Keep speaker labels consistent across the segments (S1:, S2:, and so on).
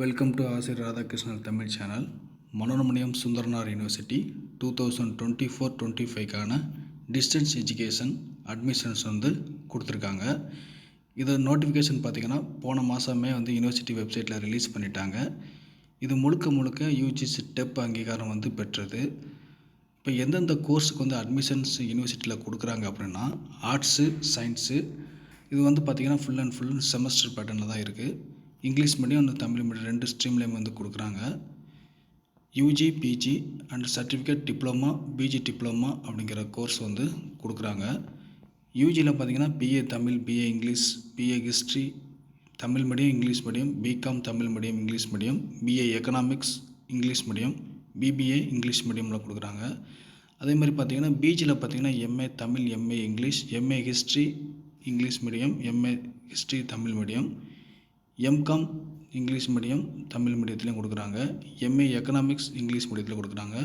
S1: Welcome to Asiriyar Radhakrishnan Tamil channel. Manonmaniam Sundaranar university 2024-25க்கான distance education admissions கொடுத்துருக்காங்க. இது நோட்டிஃபிகேஷன் பார்த்திங்கன்னா போன மாதமே யூனிவர்சிட்டி வெப்சைட்டில் ரிலீஸ் பண்ணிட்டாங்க. இது முழுக்க யூஜிசி டெப் அங்கீகாரம் பெற்றது. இப்போ எந்தெந்த கோர்ஸுக்கு அட்மிஷன்ஸ் யூனிவர்சிட்டியில் கொடுக்குறாங்க அப்படின்னா, ஆர்ட்ஸு, சயின்ஸு. இது பார்த்திங்கன்னா ஃபுல் அண்ட் ஃபுல் செமஸ்டர் பேட்டர்னில் தான் இருக்குது. English medium and Tamil medium 2 ஸ்ட்ரீம்லேயும் கொடுக்குறாங்க. UG, PG and certificate diploma, PG diploma அப்படிங்கிற கோர்ஸ் கொடுக்குறாங்க. யூஜியில் பார்த்திங்கன்னா BA Tamil, BA English, BA history Tamil medium, English medium, BCom Tamil medium, English medium, BA economics English medium, BBA English மீடியமில் கொடுக்குறாங்க. அதே மாதிரி பார்த்திங்கன்னா பிஜியில் பார்த்திங்கன்னா MA Tamil, MA English, MA history English medium, MA history Tamil medium, MCom English medium Tamil மீடியத்துலேயும் கொடுக்குறாங்க. MA economics English மீடியத்தில் கொடுக்குறாங்க.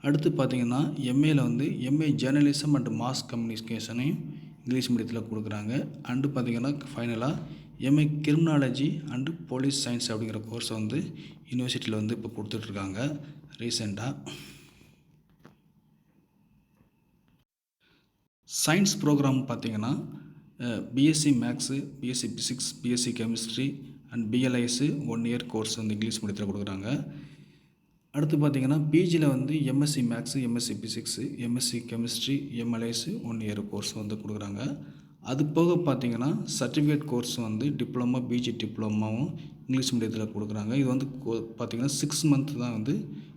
S1: அடுத்து பார்த்திங்கன்னா எம்ஏயில் எம்ஏ ஜேர்னலிசம் அண்ட் மாஸ் கம்யூனிகேஷனையும் இங்கிலீஷ் மீடியத்தில் கொடுக்குறாங்க. அண்டு பார்த்திங்கன்னா ஃபைனலாக MA criminology and police science அப்படிங்கிற கோர்ஸை யூனிவர்சிட்டியில் இப்போ கொடுத்துட்ருக்காங்க ரீசெண்டாக. சயின்ஸ் ப்ரோக்ராம் பார்த்திங்கன்னா BSc maths, BSc physics, BSc chemistry and BLIS 1 year course English மீடியத்தில் கொடுக்குறாங்க. அடுத்து பார்த்திங்கன்னா பிஜியில் MSc maths, MSc physics, MSc chemistry, MLIS 1 year course கொடுக்குறாங்க. அது போக பார்த்திங்கன்னா சர்டிஃபிகேட் கோர்ஸ் டிப்ளமா, பிஜி டிப்ளமாவும் இங்கிலீஷ் மீடியத்தில் கொடுக்குறாங்க. இது பார்த்திங்கன்னா 6 மந்த் தான்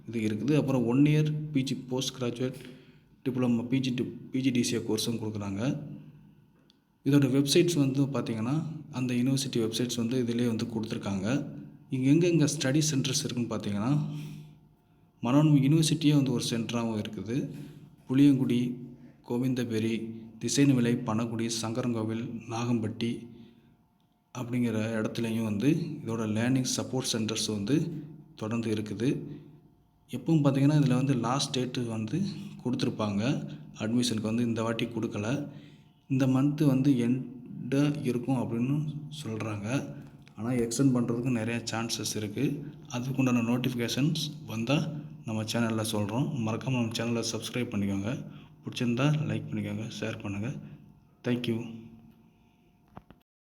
S1: இது இருக்குது. அப்புறம் 1 year PG post graduate diploma, PGDCA கோர்ஸும் கொடுக்குறாங்க. இதோட வெப்சைட்ஸ் பார்த்திங்கன்னா அந்த யூனிவர்சிட்டி வெப்சைட்ஸ் இதிலே கொடுத்துருக்காங்க. இங்கே எங்கெங்கே ஸ்டடி சென்டர்ஸ் இருக்குதுன்னு பார்த்திங்கன்னா, மனோன்மணியம் யூனிவர்சிட்டியே ஒரு சென்டராகவும் இருக்குது. புளியங்குடி, கோவிந்தபேரி, திசைநிலை, பனகுடி, சங்கரன்கோவில், நாகம்பட்டி அப்படிங்கிற இடத்துலையும் இதோட லேர்னிங் சப்போர்ட் சென்டர்ஸ் தொடர்ந்து இருக்குது. எப்பவும் பார்த்திங்கன்னா இதில் லாஸ்ட் டேட்டு கொடுத்துருப்பாங்க. அட்மிஷனுக்கு இந்த வாட்டி கொடுக்கல. இந்த மந்த்து எண்டாக இருக்கும் அப்படின்னு சொல்கிறாங்க. ஆனால் எக்ஸ்டெண்ட் பண்ணுறதுக்கு நிறையா சான்சஸ் இருக்குது. அதுக்குண்டான நோட்டிஃபிகேஷன்ஸ் வந்தால் நம்ம சேனலில் சொல்கிறோம். மறக்காமல் நம்ம சேனலை சப்ஸ்கிரைப் பண்ணிக்கோங்க. பிடிச்சிருந்தா லைக் பண்ணிக்கோங்க, ஷேர் பண்ணுங்கள். தேங்க்யூ.